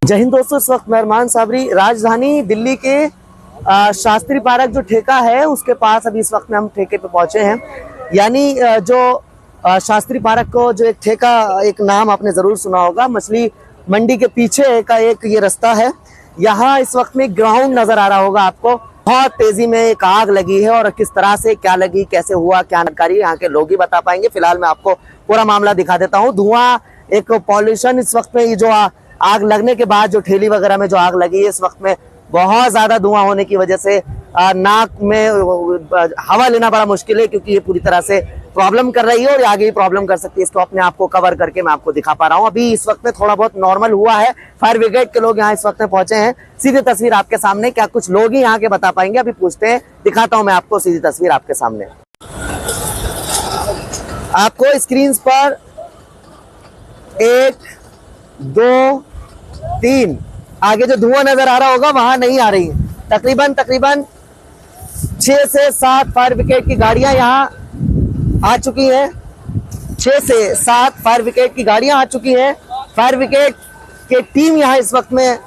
जय हिंद दोस्तों, इस वक्त मेहरमान साबरी राजधानी दिल्ली के शास्त्री पार्क जो ठेका है उसके पास अभी इस वक्त में हम ठेके पे पहुंचे हैं। यानी जो शास्त्री पार्क को जो एक ठेका, एक नाम आपने जरूर सुना होगा, मछली मंडी के पीछे का एक ये रास्ता है। यहाँ इस वक्त में ग्राउंड नजर आ रहा होगा आपको। बहुत तेजी में एक आग लगी है और किस तरह से क्या लगी, कैसे हुआ, क्या जानकारी यहाँ के लोग ही बता पाएंगे। फिलहाल मैं आपको पूरा मामला दिखा देता हूँ। धुआं, एक पॉल्यूशन, इस वक्त में ये जो आग लगने के बाद जो ठेली वगैरह में जो आग लगी है, इस वक्त में बहुत ज्यादा धुआं होने की वजह से नाक में हवा लेना बड़ा मुश्किल है, क्योंकि ये पूरी तरह से प्रॉब्लम कर रही है और आगे भी प्रॉब्लम कर सकती है। इसको अपने आप को कवर करके मैं आपको दिखा पा रहा हूँ। अभी इस वक्त में थोड़ा बहुत नॉर्मल हुआ है। फायर ब्रिगेड के लोग यहाँ इस वक्त में पहुंचे हैं। सीधी तस्वीर आपके सामने, क्या कुछ लोग ही यहाँ के बता पाएंगे, अभी पूछते हैं, दिखाता हूँ मैं आपको सीधी तस्वीर आपके सामने। आपको स्क्रीन पर 1, 2, 3 आगे जो धुआं नजर आ रहा होगा वहां नहीं आ रही है। तकरीबन 6 से 7 फायर ब्रिगेड की गाड़ियां यहाँ आ चुकी हैं। 6 से 7 फायर ब्रिगेड की गाड़ियां आ चुकी हैं। फायर ब्रिगेड की टीम यहाँ इस वक्त में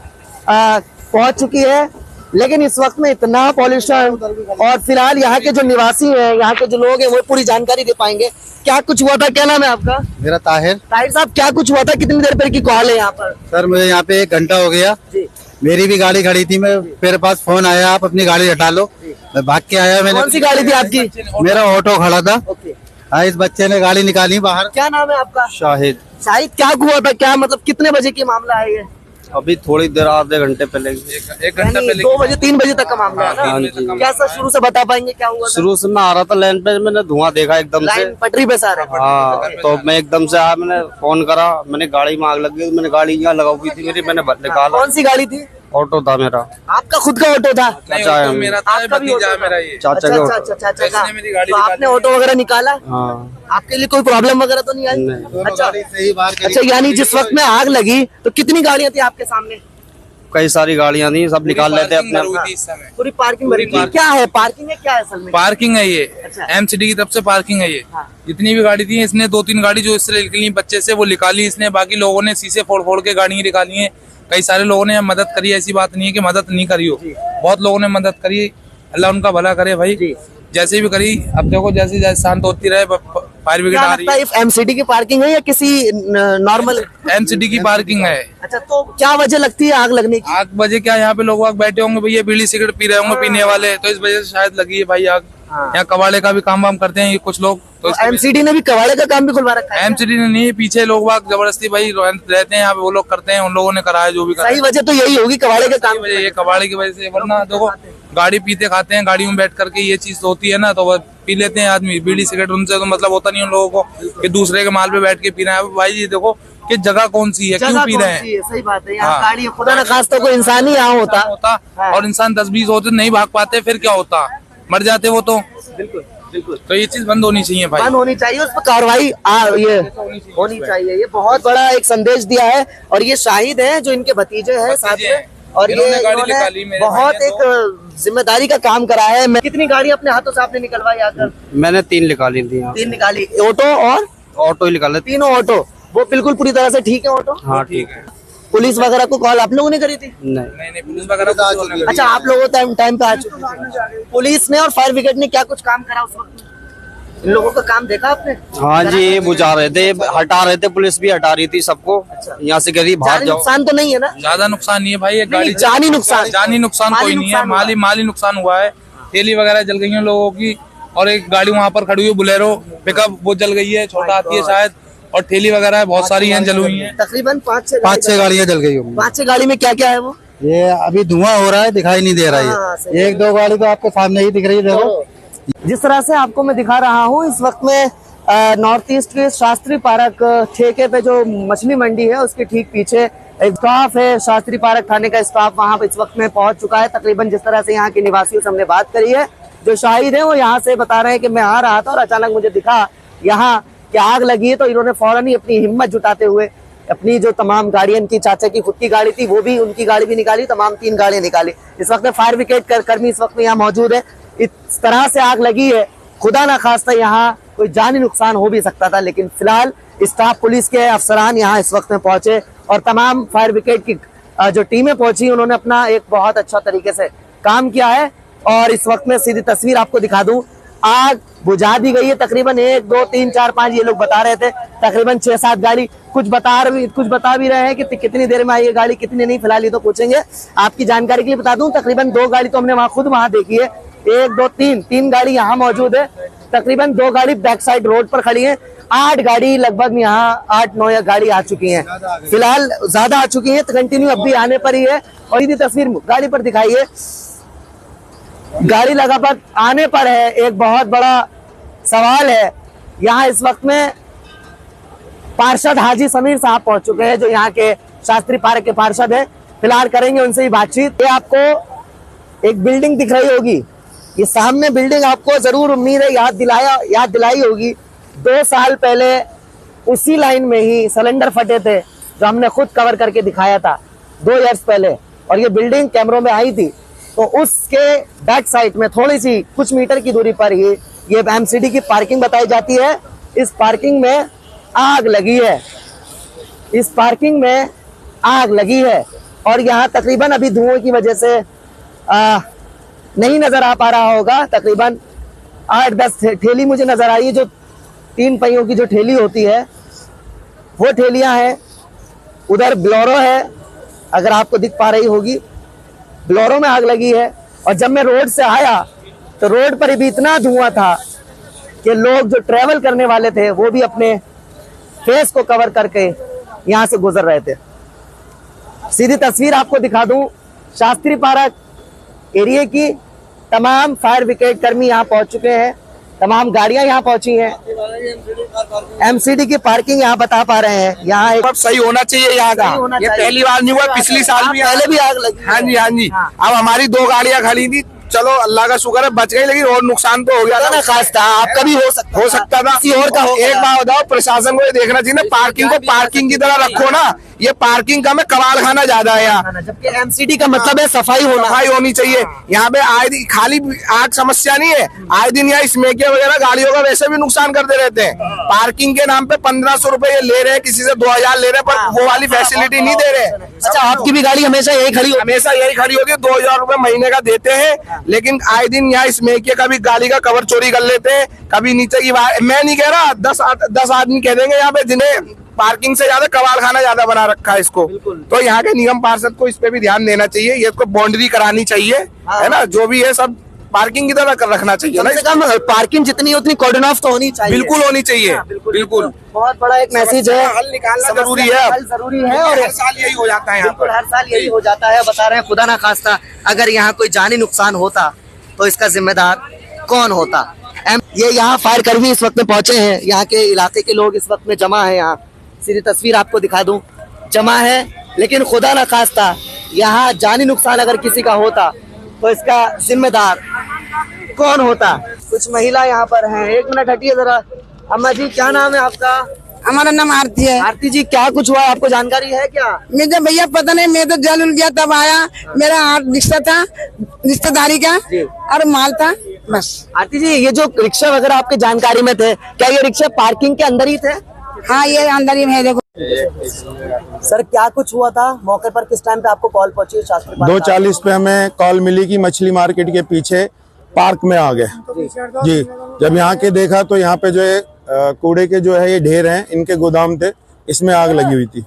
पहुंच चुकी है। लेकिन इस वक्त में इतना पॉल्यूशन, और फिलहाल यहाँ के जो निवासी हैं, यहाँ के जो लोग हैं, वो पूरी जानकारी दे पाएंगे। क्या कुछ हुआ था? क्या नाम है आपका? मेरा ताहिर। ताहिर साहब, क्या कुछ हुआ था? कितनी देर पहले की कॉल है यहाँ पर? सर मुझे यहाँ पे 1 घंटा हो गया जी। मेरी भी गाड़ी खड़ी थी, मेरे पास फोन आया, आप अपनी गाड़ी हटा लो। मैं भाग के आया। मैंने, कौन सी गाड़ी थी आपकी? मेरा ऑटो खड़ा था। हाँ, इस बच्चे ने गाड़ी निकाली बाहर। क्या नाम है आपका? शाहिद। शाहिद, क्या हुआ था? क्या मतलब कितने बजे की मामला है ये? अभी थोड़ी देर, आधे घंटे पहले, 1 घंटा पहले, 2 बजे 3 बजे तक का मामला है ना? हाँ जी। क्या सर शुरू से बता पाएंगे क्या हुआ? शुरू से मैं आ रहा था लाइन पे, मैंने धुआं देखा एकदम से। पटरी पे सारे? हाँ, तो मैं एकदम से आया, मैंने फोन करा, मैंने गाड़ी में आग लग गई। मैंने गाड़ी यहाँ लगाई थी मेरी, मैंने निकाला। कौन सी गाड़ी थी? ऑटो था मेरा। आपका खुद का ऑटो था? चाचा मेरा आपका भी ऑटो था? ये चाचा का। तो आपने ऑटो वगैरह निकाला? हाँ। आपके लिए कोई प्रॉब्लम वगैरह तो नहीं आई? अच्छा, यानी जिस वक्त में आग लगी तो कितनी गाड़ियाँ थी आपके सामने? कई सारी गाड़ियाँ थी, सब निकाल लेते अपने। पूरी पार्किंग भरी थी। क्या है पार्किंग है? क्या है असल में? पार्किंग है ये। अच्छा। एमसीडी की तरफ से पार्किंग है ये। जितनी भी गाड़ी थी, इसने 2-3 गाड़ी जो इससे निकली बच्चे से, वो निकाली इसने। बाकी लोगों ने शीशे फोड़ के गाड़ियाँ निकाली है। कई सारे लोगों ने मदद करी, ऐसी बात नहीं है कि मदद नहीं करी हो। बहुत लोगों ने मदद करी, अल्लाह उनका भला करे भाई। जैसे भी करी, अब देखो जैसे जैसे शांत होती रहे, फायर ब्रिगेड आ रही है। एमसीडी की पार्किंग है या किसी नॉर्मल? एमसीडी की पार्किंग है। अच्छा, तो क्या वजह लगती है आग लगने की? आग वजह क्या, यहाँ पे लोग बैठे होंगे भैया, बीड़ी सिगरेट पी रहे होंगे पीने वाले, तो इस वजह से शायद लगी है भाई आग। यहाँ कबाड़े का भी काम वाम करते हैं ये कुछ लोग, तो एमसीडी ने भी कबाड़े का काम भी खुलवा रखा है? एमसीडी ने नहीं, पीछे लोग बाग जबरदस्ती भाई रहते हैं यहाँ पे, वो लोग करते हैं, उन लोगों ने कराया जो भी करा। सही वजह तो यही होगी, कबाड़े का काम। ये कबाड़े की वजह से, वरना देखो गाड़ी पीते खाते हैं, गाड़ियों में बैठ करके ये चीज होती है ना, तो वो पी लेते हैं आदमी बीड़ी सिगरेट। उनसे तो मतलब होता नहीं उन लोगों को कि दूसरे के माल पे बैठ के पी रहे हैं। भाई जी देखो कि जगह कौन सी है, क्यों पी रहे हैं? सही बात है। यहाँ गाड़ी, खुदा न खास्ता कोई इंसान ही यहाँ होता और इंसान 10-20 होते नहीं भाग पाते, फिर क्या होता, मर जाते वो तो। बिल्कुल। तो ये चीज बंद होनी चाहिए भाई, बंद होनी चाहिए, उस पर कार्रवाई ये होनी चाहिए। ये बहुत बड़ा एक संदेश दिया है। और ये शाहिद है जो इनके भतीजे हैं साथ में, और ये इन्होंने बहुत एक जिम्मेदारी का काम करा है। कितनी गाड़ी अपने हाथों से आपने निकलवाई आकर? मैंने 3 निकाली थी। 3 निकाली? ऑटो और ऑटो ही निकाले, तीनों ऑटो। वो बिल्कुल पूरी तरह से ठीक है ऑटो? हाँ ठीक है। पुलिस वगैरह को कॉल आप लोगों ने करी थी? नहीं, पुलिस वगैरह। अच्छा, आप लोगों टाइम पे आ चुके थे। पुलिस ने और फायर ब्रिगेड ने क्या कुछ काम करा उस वक्त? इन लोगों का काम देखा आपने? हाँ जी, ये बुझा रहे थे, हटा रहे थे, पुलिस भी हटा रही थी सबको। यहाँ से कह रही भाग जाओ। नुकसान तो नहीं है ना? ज्यादा नुकसान नहीं है भाई, एक गाड़ी जानी नुकसान कोई नहीं है, माली नुकसान हुआ है। थैली वगैरह जल गई है लोगों की, और एक गाड़ी वहाँ पर खड़ी हुई बुलेरो पिकअप, वो जल गई है, छोटा आती है शायद, और ठेली वगैरह बहुत सारी हैं जल हुई है। तकरीबन 5-6 गाड़ियाँ जल गई। 5-6 गाड़ी में क्या क्या है? वो ये अभी धुआं हो रहा है, दिखाई नहीं दे रहा है। 1-2 गाड़ी तो आपके सामने ही दिख रही है, देखो। जिस तरह से आपको मैं दिखा रहा हूँ, इस वक्त में नॉर्थ ईस्ट के शास्त्री पार्क ठेके पे जो मछली मंडी है उसके ठीक पीछे एक स्टाफ है, शास्त्री पार्क थाने का स्टाफ वहाँ इस वक्त में पहुंच चुका है। तकरीबन जिस तरह से यहाँ के निवासियों से हमने बात करी है, जो शाहिद है वो यहाँ से बता रहे हैं कि मैं आ रहा था और अचानक मुझे दिखा यहाँ कि आग लगी है, तो इन्होंने फौरन ही अपनी हिम्मत जुटाते हुए अपनी जो तमाम गाड़ियां, इनकी चाचा की खुद की गाड़ी थी वो भी, उनकी गाड़ी भी निकाली, तमाम 3 गाड़ियां निकाली। इस वक्त फायर ब्रिगेड कर्मी इस वक्त में यहाँ मौजूद है। इस तरह से आग लगी है, खुदा ना खास्ता यहाँ कोई जानी नुकसान हो भी सकता था, लेकिन फिलहाल स्टाफ पुलिस के अफसरान यहाँ इस वक्त में पहुंचे और तमाम फायर ब्रिगेड की जो टीमें पहुंची उन्होंने अपना एक बहुत अच्छा तरीके से काम किया है। और इस वक्त में सीधी तस्वीर आपको दिखा दूं, आग बुझा दी गई है। तकरीबन 1 2 3 4 5 ये लोग बता रहे थे, तकरीबन 6-7 गाड़ी, कुछ बता भी रहे हैं कि कितनी देर में आई है गाड़ी, कितनी नहीं, फिलहाल ये तो पूछेंगे। आपकी जानकारी के लिए बता दूं, तकरीबन 2 गाड़ी तो हमने खुद वहां देखी है, 1 2 3 गाड़ी यहाँ मौजूद है। तकरीबन 2 गाड़ी बैक साइड रोड पर खड़ी है, 8 गाड़ी लगभग यहाँ 8-9 गाड़ी आ चुकी हैं, फिलहाल ज्यादा आ चुकी हैं, तो कंटिन्यू अब भी आने पर ही है। और सीधी तस्वीर गाड़ी पर दिखाइए, गाड़ी लगातार आने पर है। एक बहुत बड़ा सवाल है, यहाँ इस वक्त में पार्षद हाजी समीर साहब पहुंच चुके हैं, जो यहाँ के शास्त्री पार्क के पार्षद है। फिलहाल करेंगे उनसे ही बातचीत। ये आपको एक बिल्डिंग दिख रही होगी, ये सामने बिल्डिंग आपको जरूर उम्मीद है याद दिलाई होगी। 2 साल पहले उसी लाइन में ही सिलेंडर फटे थे, जो हमने खुद कवर करके दिखाया था 2 इयर्स पहले, और ये बिल्डिंग कैमरों में आई थी। तो उसके बैक साइड में थोड़ी सी कुछ मीटर की दूरी पर ही ये एमसीडी की पार्किंग बताई जाती है। इस पार्किंग में आग लगी है, इस पार्किंग में आग लगी है। और यहाँ तकरीबन अभी धुएं की वजह से नहीं नजर आ पा रहा होगा, तकरीबन 8-10 ठेली मुझे नजर आई है, जो 3 पहियों की जो ठेली होती है वो ठेलियां हैं। उधर ब्लोरो है, अगर आपको दिख पा रही होगी, ब्लोरो में आग लगी है। और जब मैं रोड से आया तो रोड पर भी इतना धुआं था कि लोग जो ट्रेवल करने वाले थे वो भी अपने फेस को कवर करके यहाँ से गुजर रहे थे। सीधी तस्वीर आपको दिखा दूं, शास्त्री पार्क एरिया की तमाम फायर ब्रिगेड कर्मी यहाँ पहुंच चुके हैं, तमाम गाड़ियां यहाँ पहुंची हैं। एमसीडी की पार्किंग यहाँ बता पा रहे हैं, यहाँ एक सही होना चाहिए यहाँ का। ये पहली बार नहीं हुआ, पिछली साल भी पहले भी आग लगी। हाँ जी। अब हमारी 2 गाड़ियाँ खड़ी थी, चलो अल्लाह का शुक्र है बच गई, लेकिन और नुकसान तो हो गया था ना। खास था, आपका भी हो सकता था, किसी और का हो। एक बात बताओ, प्रशासन को ये देखना चाहिए ना, पार्किंग को पार्किंग की तरह रखो ना। ये पार्किंग का में कबाड़ खाना ज्यादा है यहाँ, जबकि एमसीडी का मतलब है सफाई होनी चाहिए। यहाँ पे आए दिन खाली आग समस्या नहीं है, आए दिन यहाँ स्मोकिया वगैरह गाड़ियों का वैसे भी नुकसान करते रहते हैं। पार्किंग के नाम पे 1500 रुपए ये ले रहे हैं, किसी से 2000 ले रहे हैं, पर वो वाली फैसिलिटी नहीं दे रहे। अच्छा, आपकी भी गाड़ी हमेशा यही खड़ी होती है, 2000 रुपए महीने का देते हैं, लेकिन आए दिन यहाँ स्मोकिया कभी गाड़ी का कवर चोरी कर लेते हैं, कभी नीचे की मैं नहीं कह रहा, 10 आदमी कह देंगे यहाँ पे, जिन्हें पार्किंग से ज्यादा कबाड़ खाना ज्यादा बना रखा है इसको। तो यहाँ के निगम पार्षद को इस पे भी ध्यान देना चाहिए, ये इसको बाउंड्री करानी चाहिए, है ना, जो भी है सब पार्किंग की तरह कर रखना चाहिए ना। कम पार्किंग जितनी उतनी कॉर्डन ऑफ तो होनी चाहिए, बिल्कुल होनी चाहिए, बिल्कुल। बहुत बड़ा एक मैसेज है, हल निकालना जरूरी है, जरूरी है। और हर साल यही हो जाता है, बिल्कुल हर साल यही हो जाता है। बता रहे हैं, खुदा ना खास्ता अगर यहाँ कोई जानी नुकसान होता तो इसका जिम्मेदार कौन होता। ये यहाँ फायर कर्मी इस वक्त में पहुंचे हैं, यहाँ के इलाके के लोग इस वक्त में जमा है। यहाँ सीधी तस्वीर आपको दिखा दूं, जमा है, लेकिन खुदा ना खास्ता यहाँ जानी नुकसान अगर किसी का होता तो इसका जिम्मेदार कौन होता। कुछ महिला यहाँ पर हैं, 1 मिनट हटिए जरा। अम्मा जी, क्या नाम है आपका? हमारा नाम आरती है। आरती जी, क्या कुछ हुआ, आपको जानकारी है क्या? मुझे भैया पता नहीं, मैं तो जल उल गया, तब आया, मेरा रिक्शा था रिश्तेदारी का और माल था, बस। आरती जी, ये जो रिक्शा वगैरह आपके जानकारी में थे, क्या ये रिक्शा पार्किंग के अंदर ही थे? हाँ, ये अंदर ही है, देखो। सर, क्या कुछ हुआ था मौके पर, किस टाइम पे आपको कॉल पहुंची? 2:40 पे हमें कॉल मिली कि मछली मार्केट के पीछे पार्क में आ गए जी। जब यहाँ के देखा तो यहाँ पे जो है कूड़े के जो है ये ढेर हैं, इनके गोदाम थे, इसमें आग लगी हुई थी।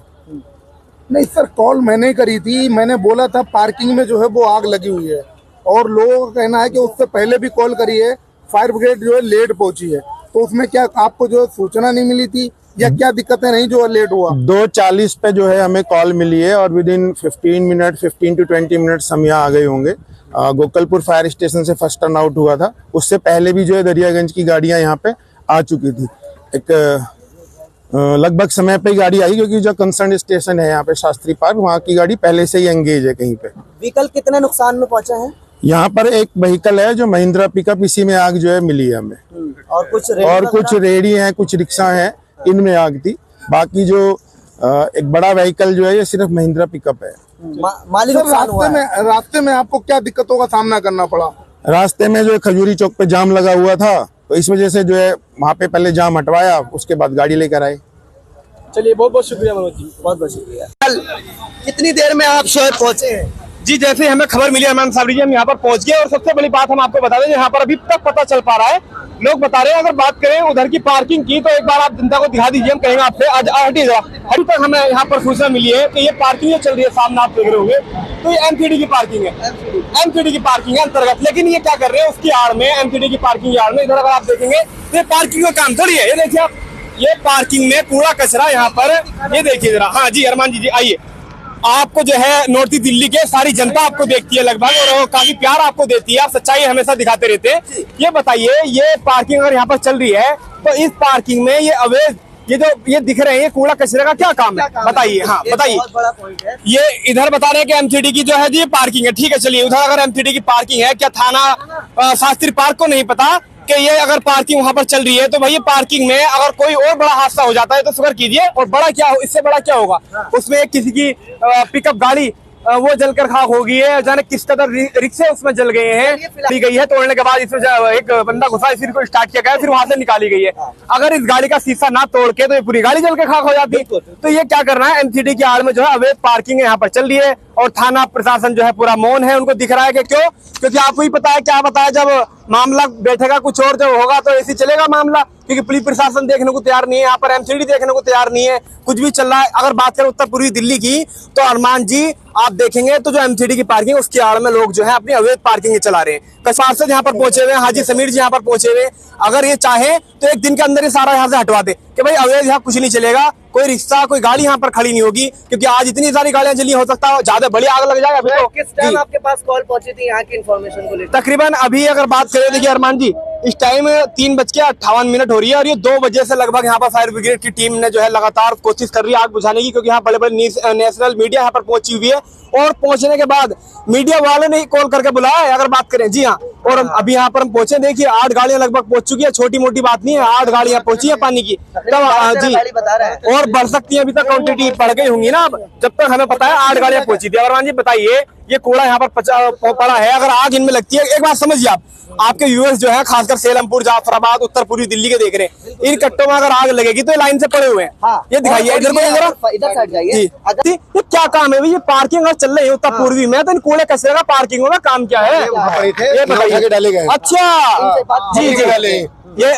नहीं सर, कॉल मैंने करी थी, मैंने बोला था पार्किंग में जो है वो आग लगी हुई है, और लोगों का कहना है कि उससे पहले भी कॉल करी है, फायर ब्रिगेड जो है लेट पहुंची है। तो उसमें क्या आपको जो सूचना नहीं मिली थी या क्या दिक्कतें नहीं जो लेट हुआ? 2:40 पे जो है हमें कॉल मिली है और विद इन 15 to 20 मिनट्स हम यहाँ आ गए होंगे। गोकलपुर फायर स्टेशन से फर्स्ट टर्न आउट हुआ था, उससे पहले भी जो है दरियागंज की गाड़ियां यहाँ पे आ चुकी थी। एक लगभग समय पे गाड़ी आई, क्योंकि जो कंसर्न स्टेशन है यहाँ पे शास्त्री पार्क, वहाँ की गाड़ी पहले से ही एंगेज है कहीं पे। व्हीकल कितने नुकसान में पहुंचे हैं? यहाँ पर एक व्हीकल है जो महिंद्रा पिकअप, इसी में आग जो है मिली है हमें, और कुछ रेडी हैं, कुछ रिक्शा हैं, इनमें आग थी। बाकी जो एक बड़ा व्हीकल जो है ये सिर्फ महिंद्रा पिकअप है। माली नुकसान हुआ है। रास्ते में आपको क्या दिक्कतों का सामना करना पड़ा? रास्ते में जो खजूरी चौक पे जाम लगा हुआ था, तो इस वजह से जो है वहाँ पे पहले जाम हटवाया, उसके बाद गाड़ी लेकर आए। चलिए बहुत बहुत शुक्रिया मनोज जी। बहुत बहुत शुक्रिया। कल कितनी देर में आप शोएब पहुंचे हैं? जी जैसे हमें खबर मिली अरमान साबरी जी, हम यहाँ पर पहुंच गए और सबसे बड़ी बात हम आपको बता दें, यहाँ पर अभी तक पता चल पा रहा है, लोग बता रहे हैं, अगर बात करें उधर की पार्किंग की तो एक बार आप जनता को दिखा दीजिए, हम कहेंगे आपसे आज अभी तक हमें यहाँ पर सूचना मिली है कि ये पार्किंग जो चल रही है सामने आप देख रहे होंगे, तो ये एमसीडी की पार्किंग है, एमसीडी की पार्किंग है अंतर्गत। लेकिन ये क्या कर रहे हैं उसकी आड़ में, एमसीडी की पार्किंग की आड़ में इधर अगर आप देखेंगे तो ये पार्किंग का काम थोड़ी है। ये देखिए आप, ये पार्किंग में कूड़ा कचरा यहाँ पर, ये देखिए जरा। हाँ जी अरमान जी आइए, आपको जो है नॉर्थ दिल्ली के सारी जनता आपको देखती है लगभग और काफी प्यार आपको देती है, आप सच्चाई हमेशा दिखाते रहते हैं। ये बताइए, ये पार्किंग अगर यहाँ पर चल रही है तो इस पार्किंग में ये अवैध ये जो ये दिख रहे हैं ये कूड़ा कचरे का क्या काम है, बताइए। हाँ बताइए। बहुत बड़ा पॉइंट है। ये इधर बता रहे हैं कि एमसीडी की जो है जी पार्किंग है, ठीक है चलिए। उधर अगर एमसीडी की पार्किंग है, क्या थाना शास्त्री पार्क को नहीं पता कि ये अगर पार्किंग वहां पर चल रही है तो भाई ये पार्किंग में अगर कोई और बड़ा हादसा हो जाता है तो शुक्र कीजिए, और बड़ा क्या इससे बड़ा क्या होगा, उसमें किसी की पिकअप गाड़ी वो जलकर खाक हो गई है, जाने किस कदर रिक्शे उसमें जल गए हैं, ली गई है। तोड़ने के बाद इसमें एक बंदा घुसा, इसी को स्टार्ट किया गया, फिर वहां से निकाली गई है। अगर इस गाड़ी का शीशा ना तोड़ के तो ये पूरी गाड़ी जल के खाक हो जाती। तो ये क्या करना है, एमसीडी की आड़ में जो है अवैध पार्किंग यहाँ पर चल रही है और थाना प्रशासन जो है पूरा मौन है, उनको दिख रहा है कि क्यों, क्योंकि आपको ही पता है क्या बताया, जब मामला बैठेगा कुछ और जब होगा तो ऐसे चलेगा मामला, क्योंकि पुलिस प्रशासन देखने को तैयार नहीं है, यहाँ पर एमसीडी देखने को तैयार नहीं है, कुछ भी चल रहा है। अगर बात करें उत्तर पूर्वी दिल्ली की तो अरमान जी आप देखेंगे तो जो एमसीडी की पार्किंग उसकी आड़ में लोग जो है अपनी अवैध पार्किंग चला रहे हैं। कश्मीर से यहाँ पर पहुंचे हुए हैं, हाजी समीर जी यहाँ पर पहुंचे हुए, अगर ये चाहे तो एक दिन के अंदर ही सारा यहाँ से हटवा दे कि भाई अवैध यहाँ कुछ नहीं चलेगा, कोई रिक्शा कोई गाड़ी यहाँ पर खड़ी नहीं होगी, क्योंकि आज इतनी सारी गाड़ियां जली, हो सकता है ज्यादा बड़ी आग लग जाए। अभी तो किस टाइम आपके पास कॉल पहुंची थी यहाँ की इन्फॉर्मेशन को लेकर? तकरीबन अभी अगर बात करें, देखिए अरमान जी इस टाइम 3:58 हो रही है और ये 2 बजे से लगभग यहाँ पर फायर ब्रिगेड की टीम ने जो है लगातार कोशिश कर रही है आग बुझाने की, क्योंकि यहाँ बड़े बड़े नेशनल मीडिया यहाँ पर पहुंची हुई है और पहुंचने के बाद मीडिया वाले ने कॉल करके बुलाया है, अगर बात करें। जी हाँ, और अभी यहाँ पर हम पहुंचे, देखिए 8 गाड़ियां लगभग पहुंच चुकी है, छोटी मोटी बात नहीं है, 8 गाड़ियां पहुंची है पानी की। तब जी बता रहा है और बढ़ सकती है, अभी तक क्वांटिटी बढ़ गई होंगी ना, अब जब तक हमें पता है 8 गाड़ियां पहुंची थी। अरमान जी बताइए, ये कूड़ा यहाँ पर पड़ा है, अगर आग इनमें लगती है, एक बात समझिए आप, आपके व्यूअर्स जो है खासकर सेलमपुर, जाफराबाद, उत्तर पूर्वी दिल्ली के देख रहे हैं, इन कट्टों में अगर आग लगेगी तो ये लाइन से पड़े हुए हैं। हाँ, ये दिखाइए इधर को, इधर साइड जाइए। ये क्या काम है भाई, ये पार्किंग अगर चल रही है उत्तर पूर्वी में तो इन कूड़े कचरे का पार्किंग होगा, काम क्या है ये बताइए। अच्छा जी जी, ये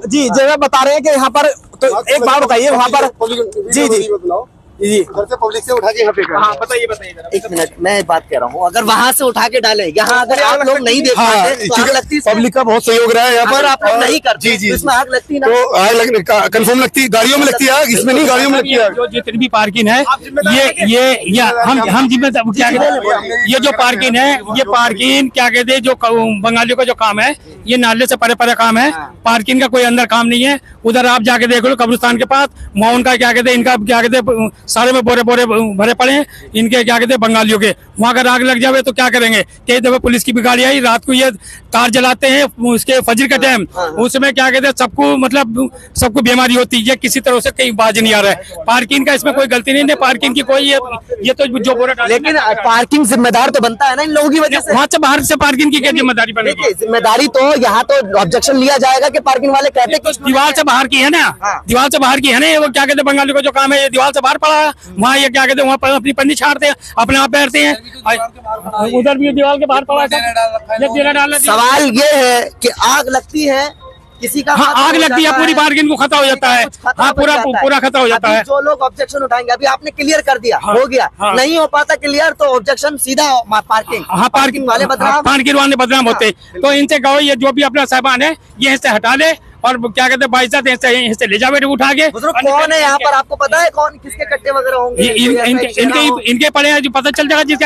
जी जगह बता रहे हैं कि यहाँ पर, तो एक बात बताइए वहाँ पर, जी जी जी पब्लिक से उठा के यहाँ पे हाँ बताइए बताइए। एक मिनट, मैं बात कह रहा हूँ, अगर वहाँ से उठा के डाले, यहाँ अगर आप लोग नहीं देख पाते तो आग लगती है। पब्लिक का बहुत सहयोग रहा है यहाँ पर, आप लोग नहीं करते जी जी, तो इसमें आग लगती ना, तो आग कंफर्म लगती, गाड़ियों में लगती है आग, इसमें नहीं, गाड़ियों में लगती है। जो जितनी भी पार्किंग है ये हम जिम्मेदार क्या कहते हैं, ये जो पार्किंग है, ये पार्किंग क्या कहते हैं, जो बंगालियों का जो काम है, ये नाले से परे परे काम है, पार्किंग का कोई अंदर काम नहीं है। उधर आप जाके देख लो कब्रिस्तान के पास मौन का क्या कहते हैं, इनका क्या कहते हैं, सारे में बोरे बोरे भरे पड़े हैं इनके, क्या कहते हैं बंगालियों के। वहां अगर आग लग जावे तो क्या करेंगे? कई दफे पुलिस की भी गाड़ी आई, रात को ये कार जलाते हैं उसके फजर के टाइम, उसमें क्या कहते हैं सबको मतलब सबको बीमारी होती है, किसी तरह से कहीं बाज नहीं आ रहा है। पार्किंग का इसमें कोई गलती नहीं है, पार्किंग की कोई ये तो जो बोरा, लेकिन पार्किंग जिम्मेदार तो बनता है ना इन लोगों की वजह से। वहाँ से बाहर से पार्किंग की क्या जिम्मेदारी बनेगी? जिम्मेदारी तो यहाँ तो ऑब्जेक्शन लिया जाएगा कि पार्किंग वाले कहते हैं कि दीवार से बाहर की है ना, दीवार से बाहर की है ना, वो क्या कहते हैं बंगाली का जो काम है ये दीवार से बाहर पड़ा है, वहाँ ये क्या कहते हैं वहाँ पर अपनी पन्नी छाड़ते हैं, अपने आप बैठते हैं, उधर भी दीवार के बाहर पड़ा है। सवाल ये है कि आग लगती है किसी का, हाँ, आग लगती है, पूरी पार्किंग को खत्म हो जाता है, हाँ पूरा खत्म हो जाता है। जो लोग ऑब्जेक्शन उठाएंगे, अभी आपने क्लियर कर दिया, हो गया, नहीं हो पाता क्लियर तो ऑब्जेक्शन सीधा पार्किंग, हाँ पार्किंग वाले बदनाम, पार्किंग वाले बदनाम होते। तो इनसे कहो ये जो भी अपना सामान है ये इससे हटा ले और क्या कहते हैं बाइज्जत इससे ले जाओ उठा के। कौन है यहाँ पर आपको पता है, कौन किसके कट्टे वगैरह होंगे? इनके पड़े हैं, जो पता चल जाएगा जिसका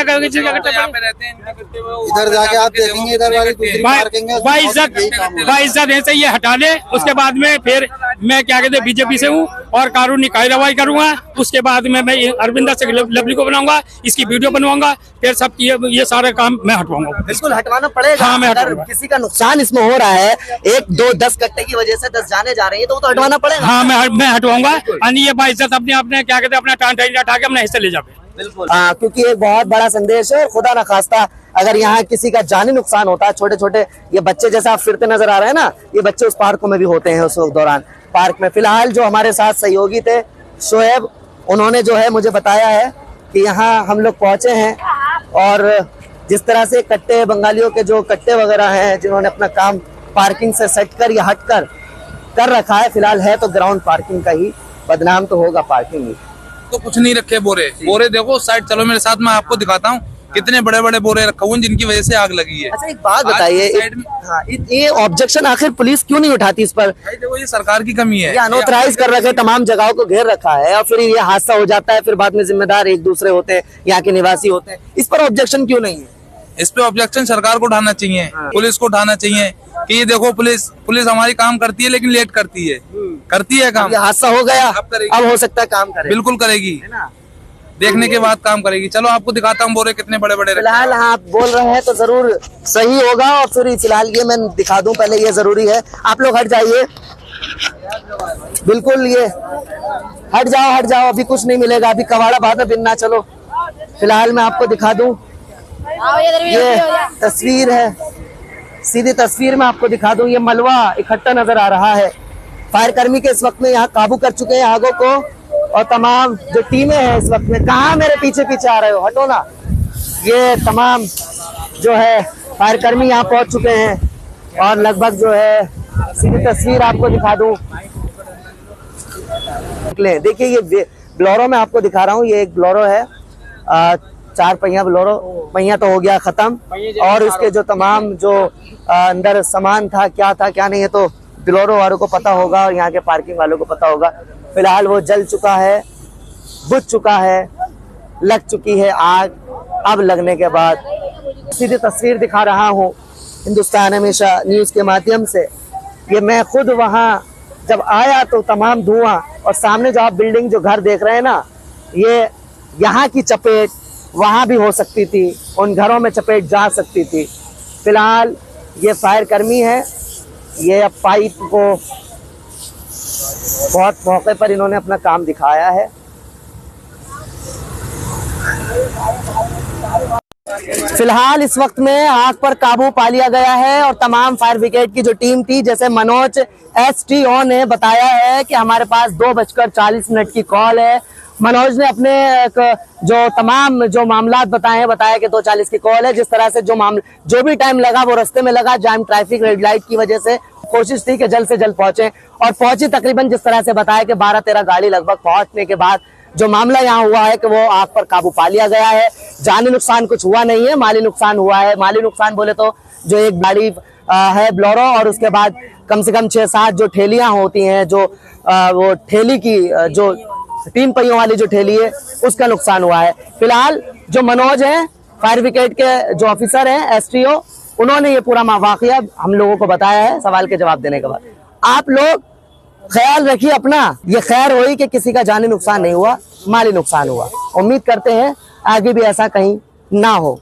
इधर जाके आप देखेंगे, इधर वाली दूसरी पार्किंग है, बाइज्जत ऐसे ये हटा ले। उसके बाद में फिर मैं क्या कहते हैं बीजेपी से हूँ और कानूनी कार्रवाई करूंगा। उसके बाद में मैं अरविंदा से लवली को बनाऊंगा, इसकी वीडियो बनवाऊंगा, फिर सब ये सारे काम मैं हटवाऊंगा। बिल्कुल हटवाना पड़ेगा। हाँ, मैं अगर किसी का नुकसान इसमें हो रहा है, 1, 2, 10 कट्टे की वजह से 10 जाने जा रही है, तो वो तो हटवाना पड़ेगा। हाँ मैं हटवाऊंगा, ये बाइज्जत अपने क्या कहते हैं अपना टांटा उठा के अपने हिस्से ले जाए। बिल्कुल, क्योंकि एक बहुत बड़ा संदेश है, खुदा न खास्ता अगर यहाँ किसी का जानी नुकसान होता है, छोटे छोटे ये बच्चे जैसा आप फिरते नजर आ रहे हैं ना, ये बच्चे उस पार्कों में भी होते हैं उस दौरान पार्क में। फिलहाल जो हमारे साथ सहयोगी थे शोएब, उन्होंने जो है मुझे बताया है कि यहाँ हम लोग पहुंचे हैं और जिस तरह से कट्टे बंगालियों के जो कट्टे वगैरह हैं जिन्होंने अपना काम पार्किंग से सेट कर या हट कर रखा है, फिलहाल है तो ग्राउंड पार्किंग का ही, बदनाम तो होगा पार्किंग ही। तो कुछ नहीं रखे बोरे देखो साइड, चलो मेरे साथ, मैं आपको दिखाता हूँ कितने बड़े बड़े बोरे रखे हुए जिनकी वजह से आग लगी है। अच्छा एक बात बताइए, हाँ, ये ऑब्जेक्शन आखिर पुलिस क्यों नहीं उठाती इस पर? भाई देखो ये सरकार की कमी है, ये अनऑथराइज कर रखे, तमाम जगहों को घेर रखा है और फिर ये हादसा हो जाता है, फिर बाद में जिम्मेदार एक दूसरे होते हैं, यहाँ के निवासी होते हैं। इस पर ऑब्जेक्शन क्यों नहीं है? इस पे ऑब्जेक्शन सरकार को उठाना चाहिए, पुलिस को उठाना चाहिए कि ये देखो पुलिस हमारी काम करती है लेकिन लेट करती है काम। ये हादसा हो गया, अब हो सकता है काम करे, बिल्कुल करेगी, देखने के बाद काम करेगी। चलो आपको दिखाता हूँ बोरे कितने बड़े बड़े। फिलहाल हाँ आप बोल रहे हैं तो जरूर सही होगा और फिर फिलहाल ये मैं दिखा दूं, पहले ये जरूरी है। आप लोग हट जाइए, बिल्कुल ये हट जाओ, अभी कुछ नहीं मिलेगा, अभी कवाड़ा बाद में बिनना। चलो फिलहाल मैं आपको दिखा दूं, ये तस्वीर है, सीधी तस्वीर में आपको दिखा दूं, ये मलबा इकट्ठा नजर आ रहा है। फायर कर्मी के इस वक्त में यहाँ काबू कर चुके हैं आगों को और तमाम जो टीमें हैं इस वक्त में, कहाँ मेरे पीछे आ रहे हो, हटो ना। ये तमाम जो है फायर कर्मी यहाँ पहुंच चुके हैं और लगभग जो है सीधी तस्वीर आपको दिखा दूं, देखिए ये ब्लोरो में आपको दिखा रहा हूँ, ये एक ब्लोरो है, 4 पहिया ब्लोरो, पहिया तो हो गया खत्म और इसके जो तमाम जो अंदर सामान था क्या नहीं, है तो ब्लोरो वालों को पता होगा और यहाँ के पार्किंग वालों को पता होगा। फिलहाल वो जल चुका है, बुझ चुका है, लग चुकी है आग। अब लगने के बाद सीधी तस्वीर दिखा रहा हूँ हिंदुस्तान हमेशा न्यूज के माध्यम से। ये मैं खुद वहाँ जब आया तो तमाम धुआं और सामने जो आप बिल्डिंग जो घर देख रहे हैं ना, ये यहाँ की चपेट वहाँ भी हो सकती थी, उन घरों में चपेट जा सकती थी। फिलहाल ये फायर कर्मी है, ये अब पाइप को बहुत मौके पर इन्होंने अपना काम दिखाया है। फिलहाल इस वक्त में आग पर काबू पा लिया गया है और तमाम फायर ब्रिगेड की जो टीम थी, जैसे मनोज STO ने बताया है कि हमारे पास 2:40 की कॉल है। मनोज ने अपने जो तमाम जो मामलात बताया कि 2:40 की कॉल है। जिस तरह से जो भी टाइम लगा वो रास्ते में लगा, जाम ट्रैफिक रेड लाइट की वजह से। कोशिश थी कि जल्द से जल्द पहुंचे और पहुंची तकरीबन जिस तरह से बताया कि 12-13 गाड़ी लगभग पहुंचने के बाद जो मामला यहाँ हुआ है कि वो आग पर काबू पा लिया गया है। जानी नुकसान कुछ हुआ नहीं है, माली नुकसान हुआ है। माली नुकसान बोले तो जो एक गाड़ी है ब्लोरो और उसके बाद कम से कम 6-7 जो ठेलियां होती हैं, जो वो ठेली की जो 3 पहियों वाली जो ठेली है उसका नुकसान हुआ है। फिलहाल जो मनोज है फायर ब्रिगेड के जो ऑफिसर हैं STO, उन्होंने ये पूरा वाकया हम लोगों को बताया है सवाल के जवाब देने के बाद। आप लोग ख्याल रखिए अपना, ये खैर हुई कि किसी का जानी नुकसान नहीं हुआ, माली नुकसान हुआ। उम्मीद करते हैं आगे भी ऐसा कहीं ना हो।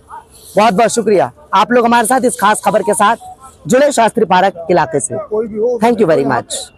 बहुत बहुत शुक्रिया आप लोग हमारे साथ इस खास खबर के साथ जुड़े शास्त्री पार्क इलाके से। Thank you very much.